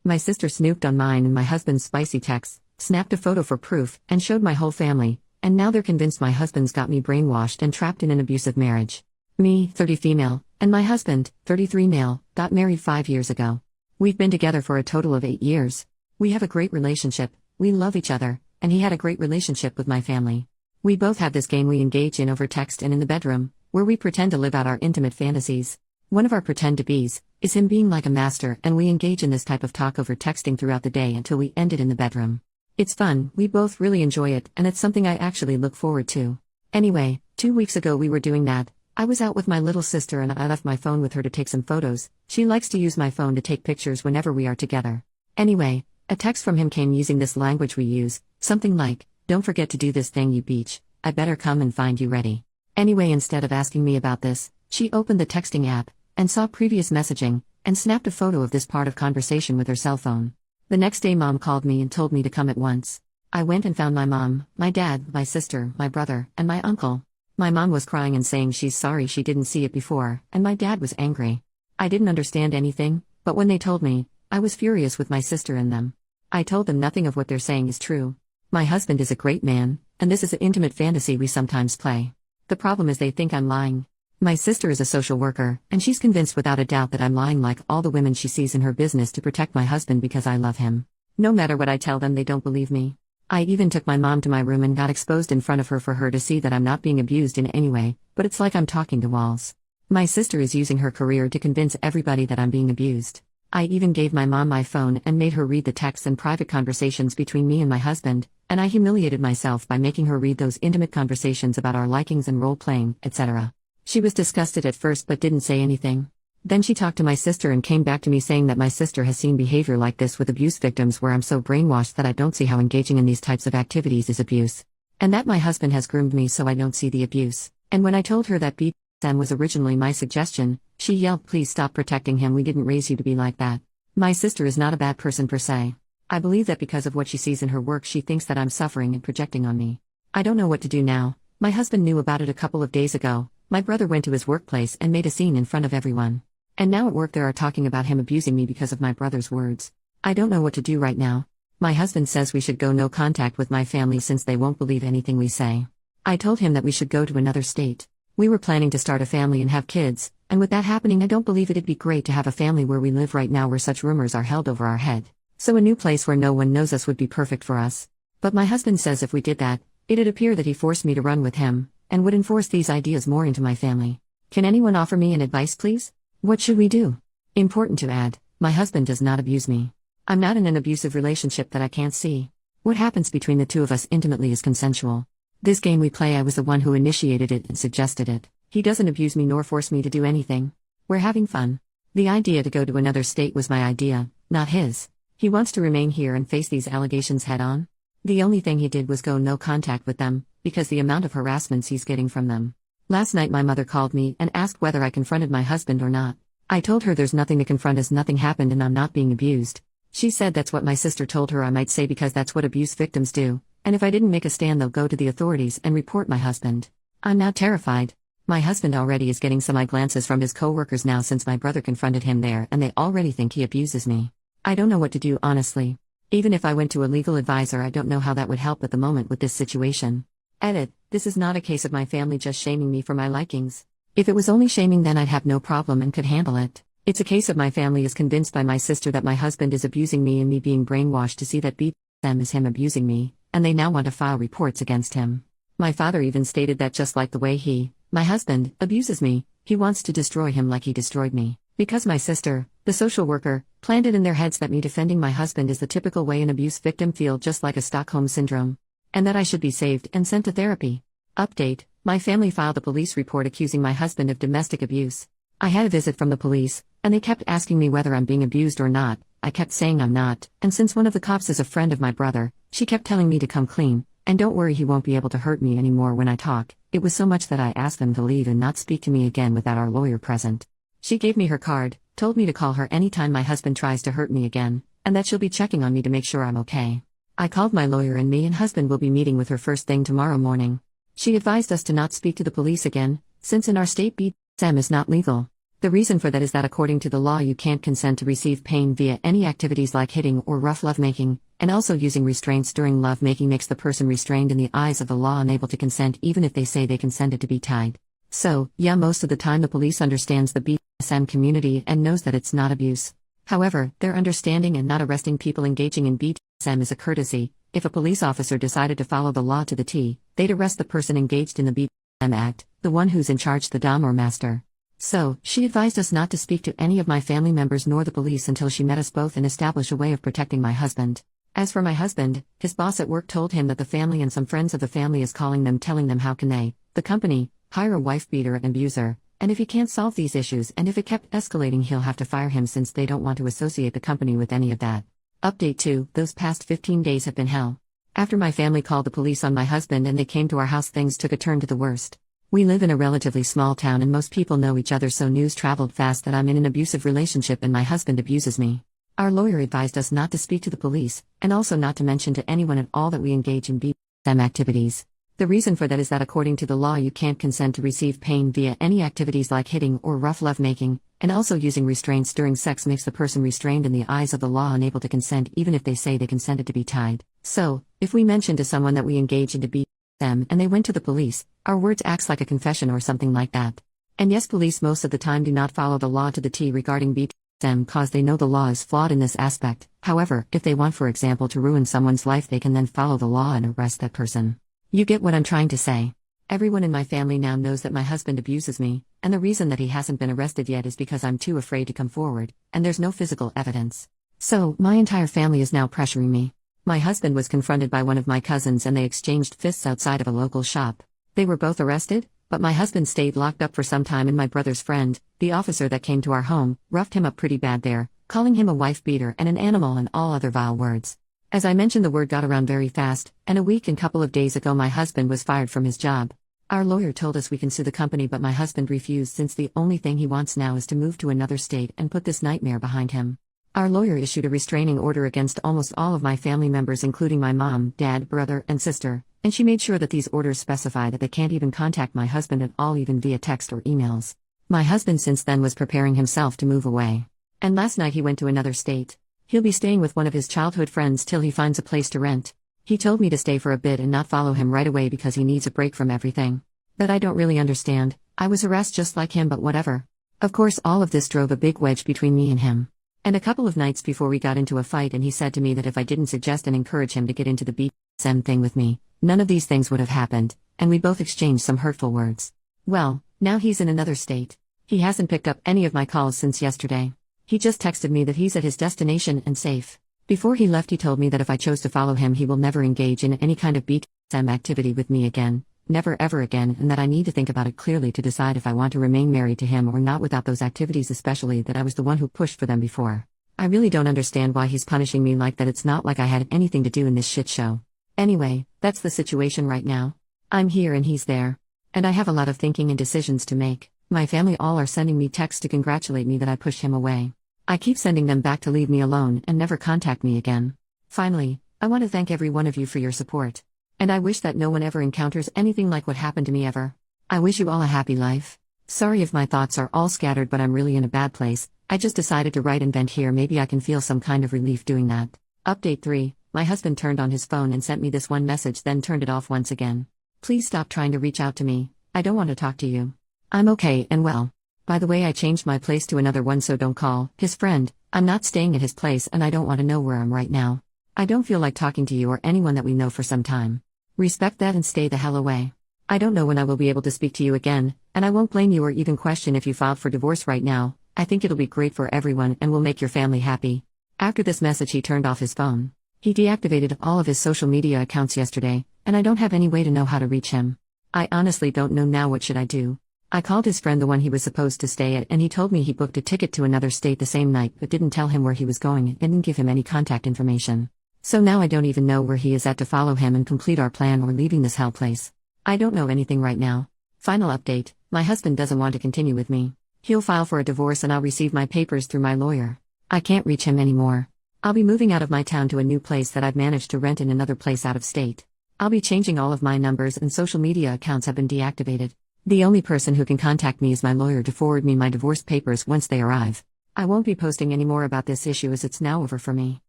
My sister snooped on mine and my husband's spicy texts, snapped a photo for proof, and showed my whole family, and now they're convinced my husband's got me brainwashed and trapped in an abusive marriage. Me, 30 female, and my husband, 33 male, got married 5 years ago. We've been together for a total of 8 years. We have a great relationship, we love each other, and he had a great relationship with my family. We both have this game we engage in over text and in the bedroom, where we pretend to live out our intimate fantasies. One of our pretend-to-bes is him being like a master, and we engage in this type of talk over texting throughout the day until we end it in the bedroom. It's fun, we both really enjoy it, and it's something I actually look forward to. Anyway, 2 weeks ago we were doing that. I was out with my little sister and I left my phone with her to take some photos. She likes to use my phone to take pictures whenever we are together. Anyway, a text from him came using this language we use, something like, "Don't forget to do this thing, you beach. I better come and find you ready." Anyway, instead of asking me about this, she opened the texting app, and saw previous messaging, and snapped a photo of this part of conversation with her cell phone. The next day mom called me and told me to come at once. I went and found my mom, my dad, my sister, my brother, and my uncle. My mom was crying and saying she's sorry she didn't see it before, and my dad was angry. I didn't understand anything, but when they told me, I was furious with my sister and them. I told them nothing of what they're saying is true. My husband is a great man, and this is an intimate fantasy we sometimes play. The problem is they think I'm lying. My sister is a social worker, and she's convinced without a doubt that I'm lying like all the women she sees in her business to protect my husband because I love him. No matter what I tell them, they don't believe me. I even took my mom to my room and got exposed in front of her for her to see that I'm not being abused in any way, but it's like I'm talking to walls. My sister is using her career to convince everybody that I'm being abused. I even gave my mom my phone and made her read the texts and private conversations between me and my husband, and I humiliated myself by making her read those intimate conversations about our likings and role-playing, etc. She was disgusted at first but didn't say anything. Then she talked to my sister and came back to me saying that my sister has seen behavior like this with abuse victims where I'm so brainwashed that I don't see how engaging in these types of activities is abuse. And that my husband has groomed me so I don't see the abuse. And when I told her that BDSM was originally my suggestion, she yelled, "Please stop protecting him, we didn't raise you to be like that." My sister is not a bad person per se. I believe that because of what she sees in her work she thinks that I'm suffering and projecting on me. I don't know what to do now. My husband knew about it a couple of days ago. My brother went to his workplace and made a scene in front of everyone. And now at work they are talking about him abusing me because of my brother's words. I don't know what to do right now. My husband says we should go no contact with my family since they won't believe anything we say. I told him that we should go to another state. We were planning to start a family and have kids, and with that happening I don't believe it'd be great to have a family where we live right now where such rumors are held over our head. So a new place where no one knows us would be perfect for us. But my husband says if we did that, it'd appear that he forced me to run with him, and would enforce these ideas more into my family. Can anyone offer me an advice please? What should we do? Important to add, my husband does not abuse me. I'm not in an abusive relationship that I can't see. What happens between the two of us intimately is consensual. This game we play, I was the one who initiated it and suggested it. He doesn't abuse me nor force me to do anything. We're having fun. The idea to go to another state was my idea, not his. He wants to remain here and face these allegations head on. The only thing he did was go no contact with them, because the amount of harassments he's getting from them. Last night my mother called me and asked whether I confronted my husband or not. I told her there's nothing to confront as nothing happened and I'm not being abused. She said that's what my sister told her I might say because that's what abuse victims do, and if I didn't make a stand they'll go to the authorities and report my husband. I'm now terrified. My husband already is getting some eye glances from his co-workers now since my brother confronted him there and they already think he abuses me. I don't know what to do honestly. Even if I went to a legal advisor I don't know how that would help at the moment with this situation. Edit, this is not a case of my family just shaming me for my likings. If it was only shaming then I'd have no problem and could handle it. It's a case of my family is convinced by my sister that my husband is abusing me and me being brainwashed to see that BDSM is him abusing me, and they now want to file reports against him. My father even stated that just like the way he, my husband, abuses me, he wants to destroy him like he destroyed me. Because my sister, the social worker, planted in their heads that me defending my husband is the typical way an abuse victim feels, just like a Stockholm syndrome. And that I should be saved and sent to therapy. Update, my family filed a police report accusing my husband of domestic abuse. I had a visit from the police, and they kept asking me whether I'm being abused or not. I kept saying I'm not, and since one of the cops is a friend of my brother, she kept telling me to come clean, and don't worry he won't be able to hurt me anymore when I talk. It was so much that I asked them to leave and not speak to me again without our lawyer present. She gave me her card, told me to call her anytime my husband tries to hurt me again, and that she'll be checking on me to make sure I'm okay. I called my lawyer and me and husband will be meeting with her first thing tomorrow morning. She advised us to not speak to the police again, since in our state BDSM is not legal. The reason for that is that according to the law, you can't consent to receive pain via any activities like hitting or rough lovemaking, and also using restraints during lovemaking makes the person restrained in the eyes of the law unable to consent even if they say they consented to be tied. So, yeah, most of the time the police understands the BDSM community and knows that it's not abuse. However, their understanding and not arresting people engaging in BDSM is a courtesy. If a police officer decided to follow the law to the T, they'd arrest the person engaged in the BDSM act, the one who's in charge, the dom or master. So, she advised us not to speak to any of my family members nor the police until she met us both and established a way of protecting my husband. As for my husband, his boss at work told him that the family and some friends of the family is calling them telling them how can they, the company, hire a wife beater and abuser, and if he can't solve these issues and if it kept escalating he'll have to fire him since they don't want to associate the company with any of that. Update 2, those past 15 days have been hell. After my family called the police on my husband and they came to our house, things took a turn to the worst. We live in a relatively small town and most people know each other, so news traveled fast that I'm in an abusive relationship and my husband abuses me. Our lawyer advised us not to speak to the police, and also not to mention to anyone at all that we engage in BDSM activities. The reason for that is that according to the law you can't consent to receive pain via any activities like hitting or rough lovemaking, and also using restraints during sex makes the person restrained in the eyes of the law unable to consent even if they say they consented to be tied. So, if we mention to someone that we engage into BDSM and they went to the police, our words acts like a confession or something like that. And yes, police most of the time do not follow the law to the T regarding BDSM cause they know the law is flawed in this aspect. However, if they want, for example, to ruin someone's life, they can then follow the law and arrest that person. You get what I'm trying to say? Everyone in my family now knows that my husband abuses me, and the reason that he hasn't been arrested yet is because I'm too afraid to come forward, and there's no physical evidence. So, my entire family is now pressuring me. My husband was confronted by one of my cousins and they exchanged fists outside of a local shop. They were both arrested, but my husband stayed locked up for some time and my brother's friend, the officer that came to our home, roughed him up pretty bad there, calling him a wife beater and an animal and all other vile words. As I mentioned, the word got around very fast, and a week and couple of days ago my husband was fired from his job. Our lawyer told us we can sue the company, but my husband refused since the only thing he wants now is to move to another state and put this nightmare behind him. Our lawyer issued a restraining order against almost all of my family members including my mom, dad, brother, and sister, and she made sure that these orders specify that they can't even contact my husband at all, even via text or emails. My husband since then was preparing himself to move away. And last night he went to another state. He'll be staying with one of his childhood friends till he finds a place to rent. He told me to stay for a bit and not follow him right away because he needs a break from everything. That I don't really understand. I was harassed just like him, but whatever. Of course, all of this drove a big wedge between me and him. And a couple of nights before we got into a fight and he said to me that if I didn't suggest and encourage him to get into the BDSM thing with me, none of these things would have happened, and we both exchanged some hurtful words. Well, now he's in another state. He hasn't picked up any of my calls since yesterday. He just texted me that he's at his destination and safe. Before he left he told me that if I chose to follow him he will never engage in any kind of BDSM activity with me again, never ever again, and that I need to think about it clearly to decide if I want to remain married to him or not without those activities, especially that I was the one who pushed for them before. I really don't understand why he's punishing me like that. It's not like I had anything to do in this shit show. Anyway, that's the situation right now. I'm here and he's there. And I have a lot of thinking and decisions to make. My family all are sending me texts to congratulate me that I pushed him away. I keep sending them back to leave me alone and never contact me again. Finally, I want to thank every one of you for your support. And I wish that no one ever encounters anything like what happened to me ever. I wish you all a happy life. Sorry if my thoughts are all scattered, but I'm really in a bad place. I just decided to write and vent here. Maybe I can feel some kind of relief doing that. Update 3. My husband turned on his phone and sent me this one message, then turned it off once again. Please stop trying to reach out to me. I don't want to talk to you. I'm okay and well. By the way, I changed my place to another one, so don't call. His friend. I'm not staying at his place and I don't want to know where I'm right now. I don't feel like talking to you or anyone that we know for some time. Respect that and stay the hell away. I don't know when I will be able to speak to you again, and I won't blame you or even question if you filed for divorce right now. I think it'll be great for everyone and will make your family happy. After this message he turned off his phone. He deactivated all of his social media accounts yesterday, and I don't have any way to know how to reach him. I honestly don't know now. What should I do? I called his friend, the one he was supposed to stay at, and he told me he booked a ticket to another state the same night but didn't tell him where he was going and didn't give him any contact information. So now I don't even know where he is at to follow him and complete our plan or leaving this hell place. I don't know anything right now. Final update, my husband doesn't want to continue with me. He'll file for a divorce and I'll receive my papers through my lawyer. I can't reach him anymore. I'll be moving out of my town to a new place that I've managed to rent in another place out of state. I'll be changing all of my numbers and social media accounts have been deactivated. The only person who can contact me is my lawyer to forward me my divorce papers once they arrive. I won't be posting any more about this issue as it's now over for me.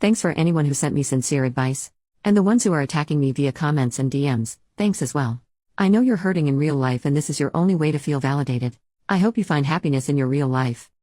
Thanks for anyone who sent me sincere advice. And the ones who are attacking me via comments and DMs, thanks as well. I know you're hurting in real life and this is your only way to feel validated. I hope you find happiness in your real life.